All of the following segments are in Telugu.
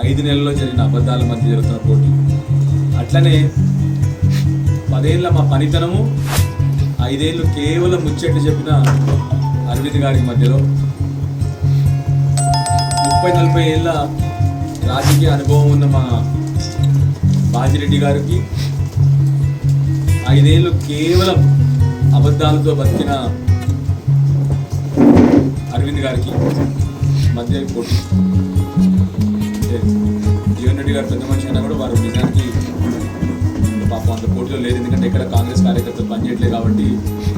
5 నెలల్లో జరిగిన అబద్ధాల మధ్య జరుగుతున్న పోటీ. అట్లనే 10 ఏళ్ళ మా పనితనము, 5 ఏళ్ళు కేవలం ముచ్చట్లు చెప్పిన అరవింద్ గారికి మధ్యలో 30-40 ఏళ్ళ రాజకీయ అనుభవం ఉన్న మా బాజిరెడ్డి గారికి, 5 ఏళ్ళు కేవలం అబద్ధాలతో బతికిన అరవింద్ గారికి మధ్య పోటీ. అంటే జీవన్ రెడ్డి గారు పెద్ద మనిషి అయినా కూడా వారు నిజానికి పాపం అంత పోటీలో లేదు. ఎందుకంటే ఇక్కడ కాంగ్రెస్ కార్యకర్తలు పనిచేయట్లేదు కాబట్టి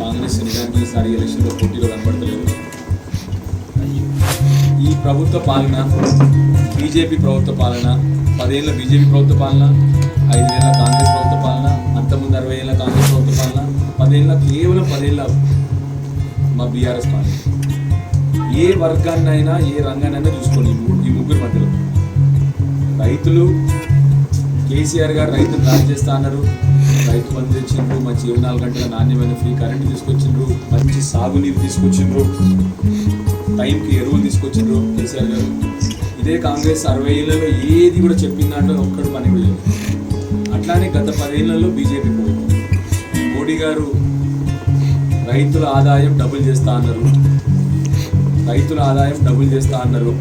కాంగ్రెస్ నిజానికి ఈసారి ఎలక్షన్లో పోటీలో కనపడతలేదు. ఈ ప్రభుత్వ పాలన, బీజేపీ ప్రభుత్వ పాలన, 10 ఏళ్ళ బీజేపీ ప్రభుత్వ పాలన, 5 ఏళ్ళ కాంగ్రెస్ ప్రభుత్వ పాలన, అంతకుముందు 60 ఏళ్ళ కాంగ్రెస్ ప్రభుత్వ పాలన, 10 ఏళ్ళ కేవలం 10 ఏళ్ళ మా బీఆర్ఎస్ పాలన. ఏ వర్గాన్నైనా ఏ రంగాన్నైనా చూసుకోండి ఈ ముగ్గురు మధ్యలో. రైతులు, కేసీఆర్ గారు రైతులు రాజు చేస్తా అన్నారు, రైతు బంధు తెచ్చిండ్రు, మంచి 24 గంటల నాణ్యమైన ఫ్రీ కరెంటు తీసుకొచ్చిండ్రు, మంచి సాగునీరు తీసుకొచ్చిండ్రు, టైంకి ఎరువులు తీసుకొచ్చిండ్రు కేసీఆర్ గారు. ఇదే కాంగ్రెస్ 60 ఏళ్లలో ఏది కూడా చెప్పిన దాంట్లో ఒక్కడు పని కూడా లేదు. అట్లానే గత 10 ఏళ్లలో బీజేపీ మోడీ గారు రైతుల ఆదాయం డబుల్ చేస్తా అన్నారు, రైతుల ఆదాయం డబుల్ చేస్తా అన్నారు,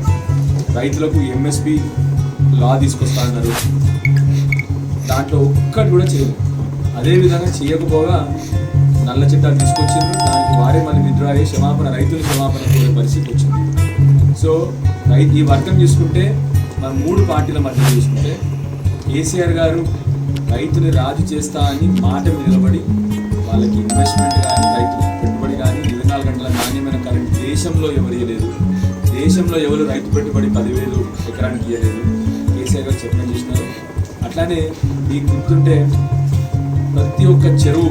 రైతులకు ఎంఎస్పి లా తీసుకొస్తా అన్నారు. దాంట్లో ఒక్కటి కూడా చేయలేదు. అదేవిధంగా చేయకపోగా నల్ల చట్టాలు తీసుకొచ్చిండ్రు, దానికి వారే మళ్ళీ విత్డ్రా అయ్యి రైతులు క్షమాపణ కోరే పరిస్థితి వచ్చింది. సో ఈ వర్గం చూసుకుంటే మనం 3 పార్టీల మధ్య చూసుకుంటే కేసీఆర్ గారు రైతుని రాజు చేస్తా అని మాట నిలబడి వాళ్ళకి ఇన్వెస్ట్మెంట్ కానీ రైతు పెట్టుబడి కానీ 24 గంటల నాణ్యమైన కరెంట్ దేశంలో ఎవరు ఇవ్వలేదు. దేశంలో ఎవరు రైతు పెట్టుబడి 10,000 ఎకరానికి ఇవ్వలేదు. కేసీఆర్ గారు చెప్పడం చేసినారు. అట్లానే మీకు గుర్తుంటే ప్రతి ఒక్క చెరువు,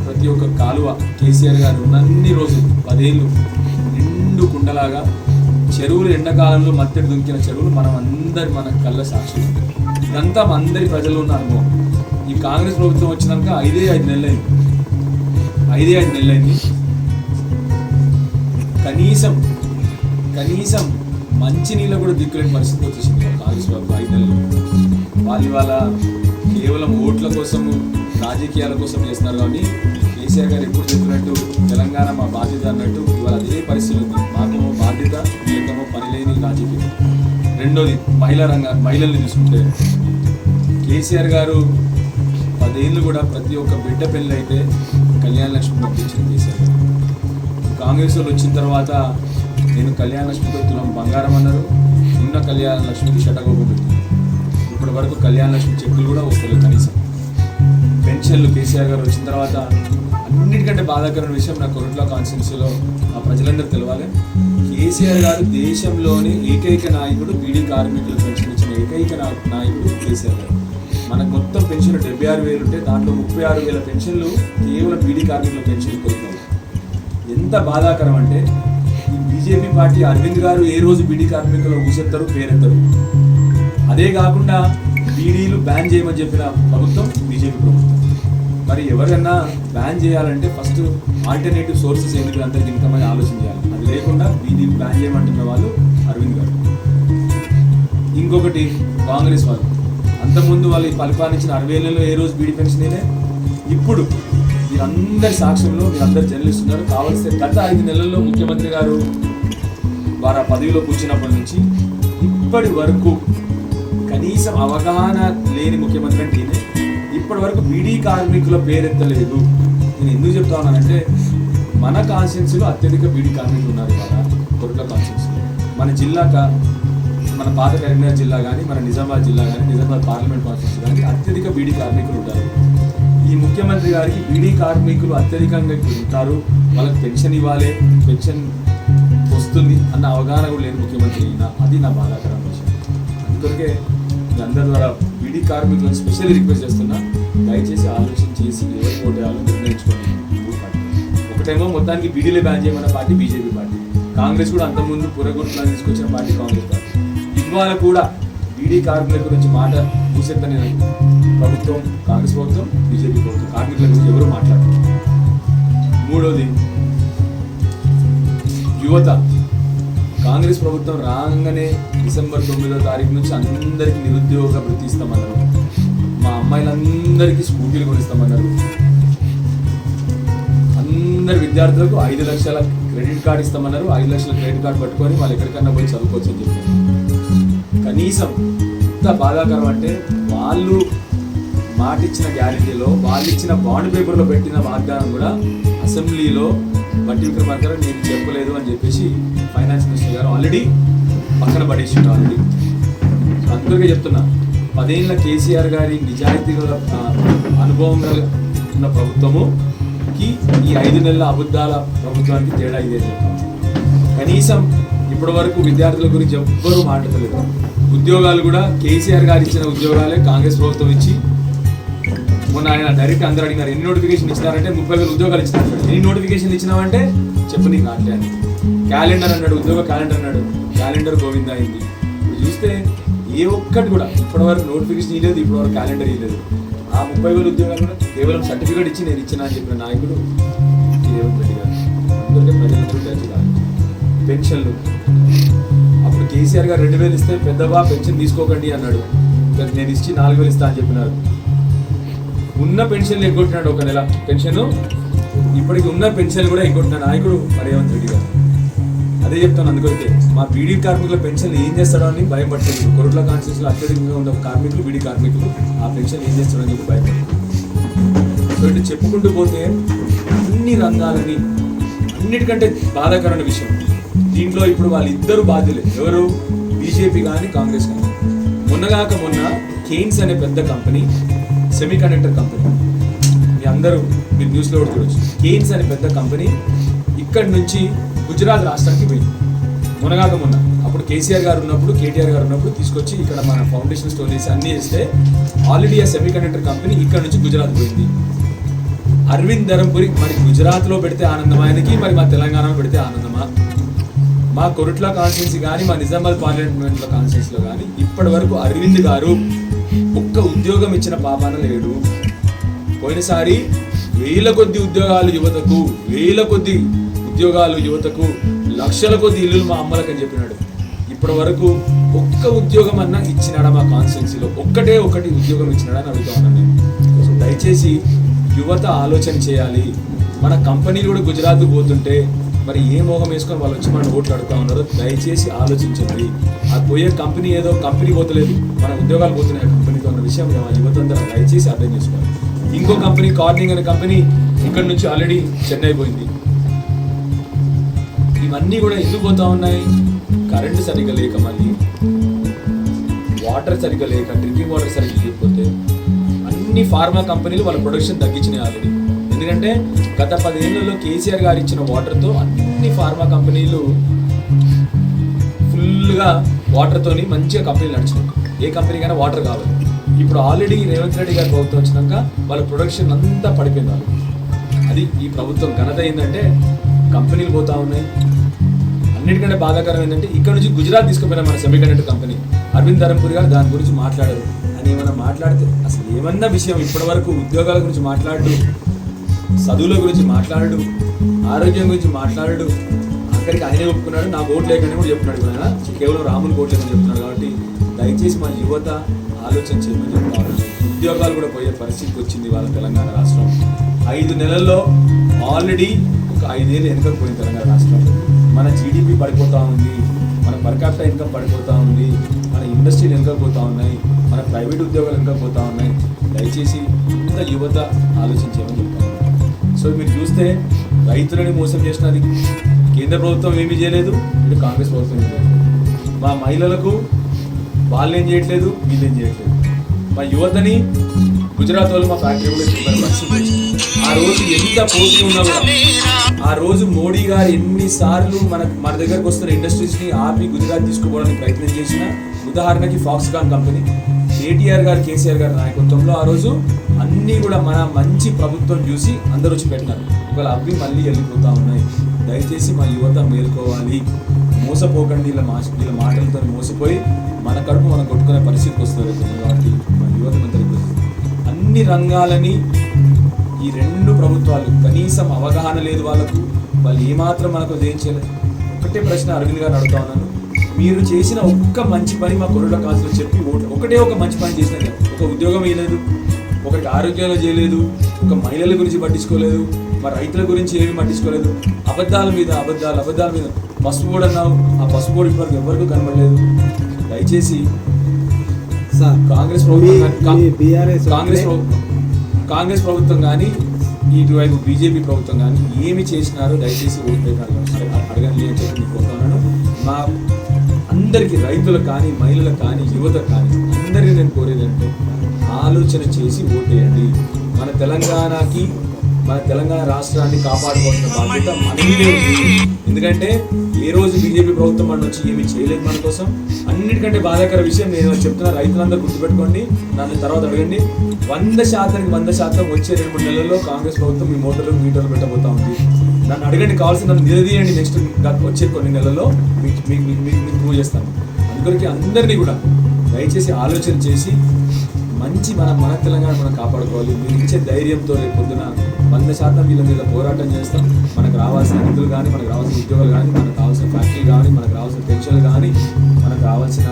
ప్రతి ఒక్క కాలువ కేసీఆర్ గారు ఉన్నన్ని రోజులు 10 ఏళ్ళు నిండు కుండలాగా చెరువులు, ఎండాకాలంలో మత్తడి దుంకిన చెరువులు మన కళ్ళ సాక్షి. ఇదంతా మా అందరి ప్రజల్లో ఉన్న అనుభవం. ఈ కాంగ్రెస్ ప్రభుత్వం వచ్చినాక 5 నెలలైంది. కనీసం మంచి నీళ్ళ కూడా దిక్కులేని పరిస్థితి వచ్చేసింది కాంగ్రెస్ ప్రభుత్వం 5 నెలలు. వాళ్ళు ఇవాళ కేవలం ఓట్ల కోసము, రాజకీయాల కోసం చేస్తున్నారు. కానీ కేసీఆర్ గారు ఎప్పుడు చెప్పినట్టు తెలంగాణ మా బాధ్యత అన్నట్టు ఇవాళ అదే పరిస్థితి ఉంది. మాకేమో బాధ్యత, వీళ్ళకేమో పని లేని రాజకీయం. రెండోది మహిళల్ని చూసుకుంటే కేసీఆర్ గారు 10 ఏళ్ళు కూడా ప్రతి ఒక్క బిడ్డ పెళ్ళి అయితే కళ్యాణ లక్ష్మి పంపించింది కేసీఆర్ గారు. కాంగ్రెస్ వాళ్ళు వచ్చిన తర్వాత నేను కళ్యాణ లక్ష్మితో తులం బంగారం అన్నారు, ఉన్న కళ్యాణ లక్ష్మికి షటకోపం పెట్టింది. ఇప్పటి వరకు కళ్యాణ లక్ష్మి చెక్కులు కూడా వస్తలేదు. కనీసం పెన్షన్లు కేసీఆర్ గారు వచ్చిన తర్వాత అన్నిటికంటే బాధాకరమైన విషయం నా కొరట్ల కాన్స్టిట్యున్సీలో మా ప్రజలందరూ తెలవాలి. కేసీఆర్ గారు దేశంలోని ఏకైక నాయకుడు, బీడీ కార్మికులు పెన్షన్ ఇచ్చిన ఏకైక నాయకుడు కేసీఆర్ గారు. మనకు మొత్తం పెన్షన్లు 76,000 ఉంటే దాంట్లో 36,000 పెన్షన్లు కేవలం బీడీ కార్మికుల పెన్షన్ కొడుతారు. ఎంత బాధాకరం అంటే ఈ బీజేపీ పార్టీ అరవింద్ గారు ఏ రోజు బీడీ కార్మికులు ఊసెత్తారు, పేరెత్తారు. అదే కాకుండా బీడీలు బ్యాన్ చేయమని చెప్పిన ప్రభుత్వం బీజేపీ ప్రభుత్వం. మరి ఎవరైనా బ్యాన్ చేయాలంటే ఫస్ట్ ఆల్టర్నేటివ్ సోర్సెస్ ఎందుకు అందరికి ఇన్కమ్ అని ఆలోచన చేయాలి. అది లేకుండా బీడీలు బ్యాన్ చేయమంటున్న వాళ్ళు అరవింద్ గారు. ఇంకొకటి కాంగ్రెస్ వాళ్ళు అంతకుముందు వాళ్ళు పరిపాలించిన 60 ఏళ్లలో ఏ రోజు బీడీ పెన్షన్ అయినా. ఇప్పుడు మీరందరి సాక్ష్యంలో మీరందరు జర్నలిస్తున్నారు. కావాల్సిన గత 5 నెలల్లో ముఖ్యమంత్రి గారు వారు ఆ పదవిలో కూర్చున్నప్పటి నుంచి ఇప్పటి వరకు కనీసం అవగాహన లేని ముఖ్యమంత్రి అంటే ఈయనే. ఇప్పటి వరకు బీడీ కార్మికుల పేరెత్తలేదు. నేను ఎందుకు చెప్తా ఉన్నానంటే మన కాన్స్టిట్యున్సీలో అత్యధిక బీడీ కార్మికులు ఉన్నారు. ఇవాళ కొరట్ల కాన్స్టిట్యున్సీలో మన జిల్లా, మన పాత కరీంనగర్ జిల్లా కానీ, మన నిజామాబాద్ జిల్లా కానీ, నిజామాబాద్ పార్లమెంట్ కాన్స్టిట్యున్సీ కానీ అత్యధిక బీడీ కార్మికులు ఉంటారు. ఈ ముఖ్యమంత్రి గారికి బీడీ కార్మికులు అత్యధికంగా ఉంటారు, వాళ్ళకి పెన్షన్ ఇవ్వాలి, పెన్షన్ వస్తుంది అన్న అవగాహన కూడా లేని ముఖ్యమంత్రి అయినా. అది నా బాధాకరమైన విషయం. అందుకొరకే మీ అందరి ద్వారా బీడీ కార్మికులను స్పెషల్లీ రిక్వెస్ట్ చేస్తున్నా, దయచేసి ఆలోచన చేసి ఎవరు ఓటేయాలో నిర్ణయించుకోండి. ఒకటేమో మొత్తానికి బీడీలే బ్యాన్ చేయమన్న పార్టీ బీజేపీ పార్టీ, కాంగ్రెస్ కూడా అంతకుముందు పురగుర్తులను తీసుకొచ్చిన పార్టీ కాంగ్రెస్ పార్టీ. ఇవాళ కూడా బీడీ కార్మికుల గురించి మాట పూసెత్తని ప్రభుత్వం కాంగ్రెస్ ప్రభుత్వం, బీజేపీ ప్రభుత్వం. కార్మికుల గురించి ఎవరు మాట్లాడరు. మూడోది యువత. కాంగ్రెస్ ప్రభుత్వం రాగానే డిసెంబర్ 9వ తారీఖు నుంచి అందరికీ నిరుద్యోగ వృత్తి ఇస్తామన్నారు. మా అమ్మాయిలందరికీ స్కూటీలు కొనిస్తామన్నారు. అందరి విద్యార్థులకు 5 లక్షల క్రెడిట్ కార్డు ఇస్తామన్నారు. 5 లక్షల క్రెడిట్ కార్డు పట్టుకొని వాళ్ళు ఎక్కడికన్నా పోయి చదువుకోవచ్చు అని చెప్పారు. కనీసం ఎంత బాధాకరం అంటే వాళ్ళు మాట ఇచ్చిన గ్యారెంటీలో, వాళ్ళు ఇచ్చిన బాండ్ పేపర్లో పెట్టిన వాగ్దానం కూడా అసెంబ్లీలో బట్టి విక్రమార్క గారు నేను చెప్పలేదు అని చెప్పేసి ఫైనాన్స్ మినిస్టర్ గారు ఆల్రెడీ పక్కన పడేసిండు ఆల్రెడీ. అందుకే చెప్తున్నా, 10 ఏళ్ళ కేసీఆర్ గారి నిజాయితీగా అనుభవం ఉన్న ప్రభుత్వముకి ఈ 5 నెలల అబద్ధాల ప్రభుత్వానికి తేడా ఇదే చెప్తాం. కనీసం ఇప్పటి వరకు విద్యార్థుల గురించి ఎవ్వరూ మాట్లాడలేదు. ఉద్యోగాలు కూడా కేసీఆర్ గారు ఇచ్చిన ఉద్యోగాలే కాంగ్రెస్ ప్రభుత్వం ఇచ్చి, మొన్న ఆయన డైరెక్ట్ అందరూ అడిగినారు ఎన్ని నోటిఫికేషన్ ఇచ్చినారంటే 30,000 ఉద్యోగాలు ఇచ్చినారు. ఎన్ని నోటిఫికేషన్ ఇచ్చినావంటే చెప్పు నీకు కాట్లే అని. క్యాలెండర్ అన్నాడు, ఉద్యోగ క్యాలెండర్ అన్నాడు, క్యాలెండర్ గోవిందా అయింది. ఇప్పుడు చూస్తే ఏ ఒక్కటి కూడా ఇప్పటివరకు నోటిఫికేషన్ ఇవ్వలేదు, ఇప్పటివరకు క్యాలెండర్ ఇవ్వలేదు. ఆ 30,000 ఉద్యోగాలు కూడా కేవలం సర్టిఫికేట్ ఇచ్చి నేను ఇచ్చినా అని చెప్పిన నాయకుడు రేవంత్ రెడ్డి గారు. అందుకే ప్రజలందరూ కాదు. పెన్షన్లు అప్పుడు కేసీఆర్ గారు 2,000 ఇస్తే పెద్దవా పెన్షన్ తీసుకోకండి అన్నాడు. నేను ఇచ్చి 4,000 ఇస్తా అని చెప్పినారు. ఉన్న పెన్షన్లు ఎగ్గొట్టినాడు ఒక నెల పెన్షన్. ఇప్పటికి ఉన్న పెన్షన్లు కూడా ఎగ్గొట్టిన నాయకుడు రేవంత్ రెడ్డి గారు. అదే చెప్తాను. అందుకొరికే మా బీడీ కార్మికుల పెన్షన్లు ఏం చేస్తాడో అని భయపడుతుంది. కొరుట్ల కాన్స్టిట్యూన్సీలో అత్యధికంగా ఉన్న కార్మికులు బీడీ కార్మికులు ఆ పెన్షన్ ఏం చేస్తాడో అని చెప్పి భయపడుతుంది. సో ఇటు చెప్పుకుంటూ పోతే అన్ని రంగాలని అన్నిటికంటే బాధాకరమైన విషయం దీంట్లో ఇప్పుడు వాళ్ళిద్దరు బాధ్యులే. ఎవరు? బీజేపీ కానీ కాంగ్రెస్ కానీ. మొన్నగాక మొన్న కేన్స్ అనే పెద్ద కంపెనీ, సెమీ కండక్టర్ కంపెనీ, మీరు న్యూస్లో కూడా చూడొచ్చు. కేన్స్ అనే పెద్ద కంపెనీ ఇక్కడి నుంచి గుజరాత్ రాష్ట్రానికి పోయింది మొన్నగాక మొన్న. అప్పుడు కేసీఆర్ గారు ఉన్నప్పుడు, కేటీఆర్ గారు ఉన్నప్పుడు తీసుకొచ్చి ఇక్కడ మన ఫౌండేషన్ స్టోర్ చేసి అన్నీ చేస్తే ఆల్రెడీ ఆ సెమీ కండక్టర్ కంపెనీ ఇక్కడ నుంచి గుజరాత్ పోయింది. అరవింద్ ధరంపురి మరి గుజరాత్లో పెడితే ఆనందం ఆయనకి, మరి మా తెలంగాణలో పెడితే ఆనందమా? మా కొరుట్ల కాన్స్టిట్యున్సీ కానీ మా నిజామాబాద్ పార్లమెంట్లో కాన్స్టిట్యున్సీలో కానీ ఇప్పటి వరకు అరవింద్ గారు ఒక్క ఉద్యోగం ఇచ్చిన పాపాన లేడు. పోయినసారి 1000 కొద్ది ఉద్యోగాలు యువతకు, 1000 కొద్ది ఉద్యోగాలు యువతకు, లక్షల కొద్ది ఇల్లులు మా అమ్మలకు అని చెప్పినాడు. ఇప్పటి వరకు ఒక్క ఉద్యోగం అన్నా ఇచ్చినాడా మా కాన్స్టిట్యున్సీలో? ఒక్కటే ఒకటి ఉద్యోగం ఇచ్చినాడని అడుగుతా ఉన్నాను నేను. సో దయచేసి యువత ఆలోచన చేయాలి. మన కంపెనీలు కూడా గుజరాత్ పోతుంటే మరి ఏ మోహం వేసుకొని వాళ్ళు వచ్చి మన ఓట్లు అడుగుతా ఉన్నారో దయచేసి ఆలోచించండి. ఆ పోయే కంపెనీ ఏదో కంపెనీ పోతలేదు, మన ఉద్యోగాలు పోతున్నాయి కంపెనీతో అన్న విషయం యువత అందరూ దయచేసి అర్థం చేసుకోవాలి. ఇంకో కంపెనీ కార్నింగ్ అనే కంపెనీ ఇక్కడ నుంచి ఆల్రెడీ చెన్నై పోయింది. ఇవన్నీ కూడా ఎందుకు పోతా ఉన్నాయి? కరెంటు సరిగ్గా లేక, మళ్ళీ వాటర్ సరిగ్గా లేక, డ్రింకింగ్ వాటర్ సరిగ్గా లేకపోతే అన్ని ఫార్మా కంపెనీలు వాళ్ళ ప్రొడక్షన్ తగ్గించినాయి ఆల్రెడీ. ఎందుకంటే గత 10 ఏళ్లలో కేసీఆర్ గారు ఇచ్చిన వాటర్తో అన్ని ఫార్మా కంపెనీలు ఫుల్గా వాటర్తోని మంచిగా కంపెనీలు నడిచినాయి. ఏ కంపెనీకైనా వాటర్ కావాలి. ఇప్పుడు ఆల్రెడీ రేవంత్ రెడ్డి గారి ప్రభుత్వం వచ్చినాక వాళ్ళ ప్రొడక్షన్ అంతా పడిపోయింది. అది ఈ ప్రభుత్వం ఘనత ఏంటంటే కంపెనీలు పోతా ఉన్నాయి. అన్నిటికంటే బాధాకరం ఏంటంటే ఇక్కడ నుంచి గుజరాత్ తీసుకుపోయిన మన semiconductor company Arvind Dharmapuri garu దాని గురించి మాట్లాడారు. అని ఏమైనా మాట్లాడితే అసలు ఏమన్నా విషయం ఇప్పటి వరకు ఉద్యోగాల గురించి మాట్లాడు, చదువుల గురించి మాట్లాడు, ఆరోగ్యం గురించి మాట్లాడు. అక్కడికి ఆయనే ఒప్పుకున్నాడు, నాకు ఓట్లు లేకని కూడా చెప్తున్నాడు. ఆయన కేవలం రాముని ఓట్లు లేకని చెప్తున్నాడు. కాబట్టి దయచేసి మా యువత ఆలోచన చేయమని చెప్తాను. ఉద్యోగాలు కూడా పోయే పరిస్థితికి వచ్చింది వాళ్ళ తెలంగాణ రాష్ట్రం. 5 నెలల్లో ఆల్రెడీ ఒక 5 ఏళ్ళు వెనుకకు పోయింది తెలంగాణ రాష్ట్రం. మన జీడిపి పడిపోతూ ఉంది, మన పర్ క్యాపిటల్ ఇన్కమ్ పడిపోతూ ఉంది, మన ఇండస్ట్రీలు వెనుకపోతూ ఉన్నాయి, మన ప్రైవేట్ ఉద్యోగాలు వెనుకపోతూ ఉన్నాయి. దయచేసి ఇంత యువత ఆలోచించేమని చెప్తాను. సో మీరు చూస్తే రైతులని మోసం చేసినది కేంద్ర ప్రభుత్వం ఏమీ చేయలేదు, ఇటు కాంగ్రెస్ ప్రభుత్వం ఏం చేయలేదు. మా మహిళలకు వాళ్ళు ఏం చేయట్లేదు, వీళ్ళేం చేయట్లేదు. మా యువతని గుజరాత్ వాళ్ళు మా ఫ్యాక్టరీ కూడా ఆ రోజు ఎంత పోటీ ఉన్నా కూడా ఆ రోజు మోడీ గారు ఎన్నిసార్లు మన దగ్గరకు వస్తున్న ఇండస్ట్రీస్ని ఆపి గుజరాత్ తీసుకుపోవడానికి ప్రయత్నం చేసిన. ఉదాహరణకి ఫాక్స్కాన్ కంపెనీ కేటీఆర్ గారు, కేసీఆర్ గారి నాయకత్వంలో ఆ రోజు అన్నీ కూడా మన మంచి ప్రభుత్వం చూసి అందరూ వచ్చి పెట్టినారు. ఇవాళ అవి మళ్ళీ వెళ్ళిపోతూ ఉన్నాయి. దయచేసి మా యువత మేల్కోవాలి, మోసపోకండి. వీళ్ళ మాటలతో మోసపోయి మన కడుపు మనం కొట్టుకునే పరిస్థితికి వస్తుంది. కాబట్టి మా యువత మంత్రి అన్ని రంగాలని ఈ 2 ప్రభుత్వాలు కనీసం అవగాహన లేదు వాళ్ళకు. వాళ్ళు ఏమాత్రం మనకు ఏం చేయలేదు. ఒక్కటే ప్రశ్న అరవింద్ గారు అడుగుతా ఉన్నాను, మీరు చేసిన ఒక్క మంచి పని మా కొరుల కాసులో చెప్పి ఒకటే ఒక మంచి పని చేసినా, ఒక ఉద్యోగం వేయలేదు, ఒకరికి ఆరోగ్యాలు చేయలేదు, ఒక మహిళల గురించి పట్టించుకోలేదు, మా రైతుల గురించి ఏమి పట్టించుకోలేదు, అబద్ధాల మీద పసుపు కూడా అన్నావు, ఆ పసుపు కూడా ఇప్పటివరకు ఎవరికి కనబడలేదు. దయచేసి కాంగ్రెస్ ప్రభుత్వం కానీ ఇటువైపు బీజేపీ ప్రభుత్వం కానీ ఏమి చేసినారో దయచేసి అడగండి అని చెప్పి మీకు కోరుతున్నాను. మా అందరికీ రైతులకు కానీ మహిళలకు కానీ యువతకు కానీ అందరికీ నేను కోరేది అంటే ఆలోచన చేసి ఓటేయండి. మన తెలంగాణ రాష్ట్రాన్ని కాపాడుకోవాల్సిన బాధ్యత మన మీదే ఉంది. ఎందుకంటే ఏ రోజు బీజేపీ ప్రభుత్వం మన వచ్చి ఏమి చేయలేదు మన కోసం. అన్నిటికంటే బాధాకర విషయం నేను చెప్తున్నా, రైతులందరూ గుర్తుపెట్టుకోండి, నన్ను తర్వాత అడగండి. 100% వచ్చే 2-3 నెలల్లో కాంగ్రెస్ ప్రభుత్వం మీ మీటర్లు పెట్టబోతా ఉంది. నన్ను అడగండి, కావాల్సిన నన్ను నిలదీయండి. నెక్స్ట్ వచ్చే కొన్ని నెలల్లో మీకు ప్రూవ్ చేస్తాను. అందుకొరికి అందరినీ కూడా దయచేసి ఆలోచన చేసి మంచి మన తెలంగాణ మనం కాపాడుకోవాలి. మీరు ఇచ్చే ధైర్యంతో రేపు పొద్దున 100% వీళ్ళ మీద పోరాటం చేస్తాం. మనకు రావాల్సిన నిధులు కానీ, మనకు రావాల్సిన ఉద్యోగాలు కానీ, మనకు కావాల్సిన ఫ్యాక్టరీ కానీ, మనకు రావాల్సిన పెన్షన్లు కానీ, మనకు రావాల్సిన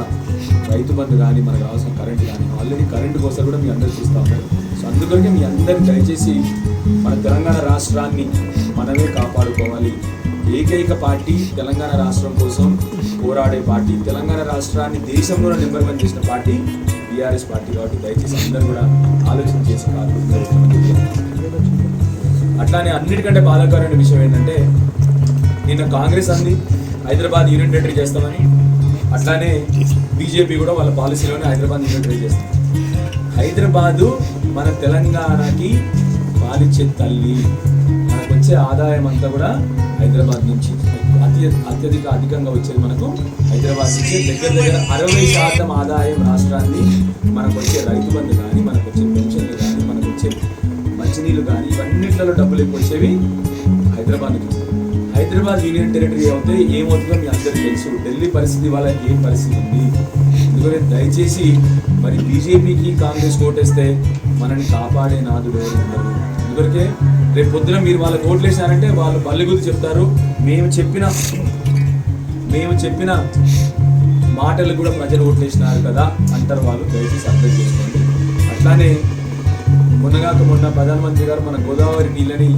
రైతు బంధు కానీ, మనకు రావాల్సిన కరెంట్ కానీ, ఆల్రెడీ కరెంటు కోసం కూడా మీ అందరూ చూస్తూ ఉన్నారు. సో అందుకొరకే మీ అందరూ దయచేసి మన తెలంగాణ రాష్ట్రాన్ని మనమే కాపాడుకోవాలి. ఏకైక పార్టీ తెలంగాణ రాష్ట్రం కోసం పోరాడే పార్టీ, తెలంగాణ రాష్ట్రాన్ని దేశంలో నెంబర్ 1 చేసిన పార్టీ టీఆర్ఎస్ పార్టీ. కాబట్టి దయచేసి అందరూ కూడా ఆలోచన చేసి కాదు. అట్లానే అన్నిటికంటే బాధాకరమైన విషయం ఏంటంటే, నిన్న కాంగ్రెస్ అంది హైదరాబాద్ యూనియన్ టెరిటరీ చేస్తామని, అట్లానే బీజేపీ కూడా వాళ్ళ పాలసీలోనే హైదరాబాద్ యూనియన్ టెరిటరీ చేస్తాం. హైదరాబాదు మన తెలంగాణకి పాలిచ్చే తల్లి. మనకు వచ్చే ఆదాయం అంతా కూడా హైదరాబాద్ నుంచి అత్యధికంగా వచ్చేది మనకు హైదరాబాద్ నుంచి. దగ్గర 60% ఆదాయం రాష్ట్రాన్ని మనకు వచ్చే రైతు బంధు కానీ, మనకు వచ్చే పెన్షన్లు కానీ, మనకు వచ్చే మంచినీళ్ళు కానీ, ఇవన్నిట్లలో డబ్బులు ఎక్కువ వచ్చేవి హైదరాబాద్ నుంచి. హైదరాబాద్ యూనియన్ టెరిటరీ అవుతే ఏమవుతుందో మీ అందరికీ తెలుసు. ఢిల్లీ పరిస్థితి వాళ్ళ ఏం పరిస్థితి ఉంది. ఎందుకంటే దయచేసి మరి బీజేపీకి కాంగ్రెస్ ఓటేస్తే మనల్ని కాపాడే నాదుడు ఎవరు ఉండరు. ఎందుకంటే రేపు పొద్దున మీరు వాళ్ళకి ఓట్లు వేసినారంటే వాళ్ళు బల్లిగుద్ది చెప్తారు, మేము చెప్పిన మాటలు కూడా ప్రజలు ఓట్లేసినారు కదా అంటారు వాళ్ళు. దయచేసి అర్థం చేసుకోండి. అట్లానే మొన్న ప్రధానమంత్రి గారు మన గోదావరి నీళ్ళని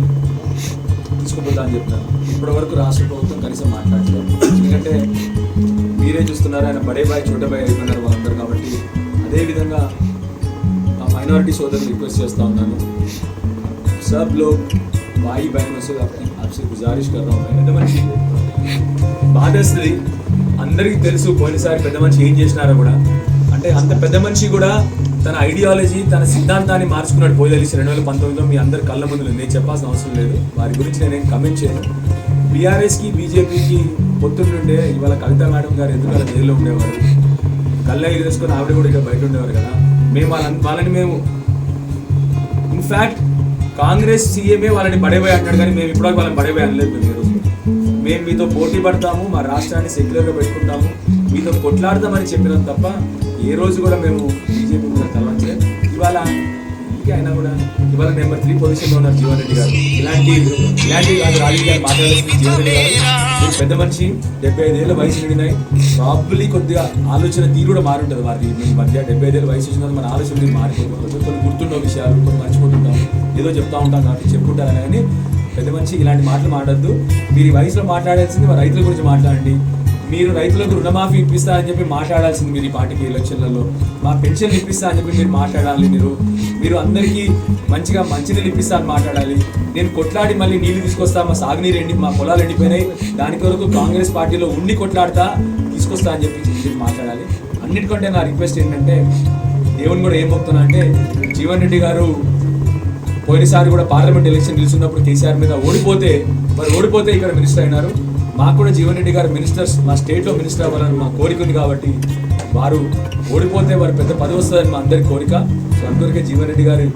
తీసుకుపోతా అని చెప్పినారు. ఇప్పటి వరకు రాష్ట్ర ప్రభుత్వం కనీసం మాట్లాడలేదు. ఎందుకంటే మీరే చూస్తున్నారు, ఆయన బడే బాయ్ చోట బాయ్ అయిపోయినారు వాళ్ళందరూ. కాబట్టి అదేవిధంగా ఆ మైనారిటీ సోదరులు రిక్వెస్ట్ చేస్తూ ఉన్నాను, सब लोग भाई बहनों से आपसे गुजारिश कर रहा हूँ. పెద్ద మనిషి బాధేస్తుంది, అందరికీ తెలుసు పోయినసారి పెద్ద మనిషి ఏం చేసినారో కూడా. అంటే అంత పెద్ద మనిషి కూడా తన ఐడియాలజీ, తన సిద్ధాంతాన్ని మార్చుకున్నాడు. పోయిదలిసి 2019లో మీ అందరి కళ్ళ ముందు నేను చెప్పాల్సిన అవసరం లేదు. వారి గురించి నేనేం కమెంట్ చేయను. బీఆర్ఎస్కి బీజేపీకి పొత్తుండే ఇవాళ కవిత మేడం గారు ఎందుకు జైల్లో ఉండేవారు, కళ్ళ ఎగిరేసుకొని ఆవిడ కూడా ఇక్కడ బయట ఉండేవారు కదా. మేము వాళ్ళని ఇన్ఫ్యాక్ట్ కాంగ్రెస్ సీఎంఏ వాళ్ళని బడేబాయ్ అంటాడు, కానీ మేము ఇప్పుడు వాళ్ళని బడేబాయ్ అనలేదు. మేము మీతో పోటీ పడతాము, మా రాష్ట్రాన్ని సెక్యులర్గా పెట్టుకుంటాము, మీతో కొట్లాడతామని చెప్పినాం తప్ప ఏ రోజు కూడా మేము బీజేపీ కూడా తలవంచలేదు. ఇవాళ అయినా కూడా ఇవాళ నెంబర్ 3 పొజిషన్లో ఉన్నారు జీవన్ రెడ్డి గారు. ఇలాంటి కాదు రాజకీయాలు మాట్లాడాల్సిన జీవన్ రెడ్డి గారు. మీరు పెద్ద మనిషి, 75 ఏళ్ళ వయసు నిండినాయి. ప్రాబ్లీ కొద్దిగా ఆలోచన తీరు కూడా మారుంటుంది వారికి. మీ మధ్య 75 ఏళ్ళ వయసు వచ్చిన మన ఆలోచన మీరు మారిపోతుంది. కొన్ని గుర్తుండే విషయాలు కొన్ని మర్చిపోతుంటాం, ఏదో చెప్తా ఉంటాం కాబట్టి చెప్పుకుంటారని. కానీ పెద్ద మనిషి ఇలాంటి మాటలు మాట్లాడద్దు. మీరు ఈ వయసులో మాట్లాడాల్సింది మా రైతుల గురించి మాట్లాడండి. మీరు రైతులకు రుణమాఫీ ఇప్పిస్తా అని చెప్పి మాట్లాడాల్సింది మీరు ఈ పార్టీకి ఎలక్షన్లలో. మా పెన్షన్లు ఇప్పిస్తా అని చెప్పి మీరు మాట్లాడాలి. మీరు అందరికీ మంచిగా మంచినీళ్ళు ఇప్పిస్తా అని మాట్లాడాలి. నేను కొట్లాడి మళ్ళీ నీళ్లు తీసుకొస్తా, మా సాగునీరు మా పొలాలు ఎండిపోయినాయి, దాని కొరకు కాంగ్రెస్ పార్టీలో ఉండి కొట్లాడతా తీసుకొస్తా అని చెప్పి మీరు మాట్లాడాలి. అన్నిటికంటే నా రిక్వెస్ట్ ఏంటంటే, దేవుని కూడా ఏం మొక్కుతున్నా అంటే, జీవన్ రెడ్డి గారు పోయినసారి కూడా పార్లమెంట్ ఎలక్షన్ నిలుచున్నప్పుడు కేసీఆర్ మీద ఓడిపోతే ఇక్కడ మినిస్టర్ అయినారు. మాకు కూడా జీవన్ రెడ్డి గారు మినిస్టర్స్ మా స్టేట్లో మినిస్టర్ అవ్వాలని మా కోరిక ఉంది. కాబట్టి వారు ఓడిపోతే వారు పెద్ద పదవి వస్తుందని మా అందరి కోరిక. సో అందరికీ జీవన్ రెడ్డి గారు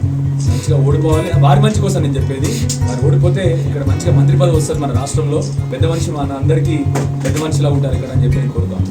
మంచిగా ఓడిపోవాలి, వారి మంచి కోసం నేను చెప్పేది. వారు ఓడిపోతే ఇక్కడ మంచిగా మంత్రి పదవి వస్తుంది మన రాష్ట్రంలో. పెద్ద మనిషి మన అందరికీ పెద్ద మనిషిలా ఉంటారు ఇక్కడ అని చెప్పి నేను కోరుతాను.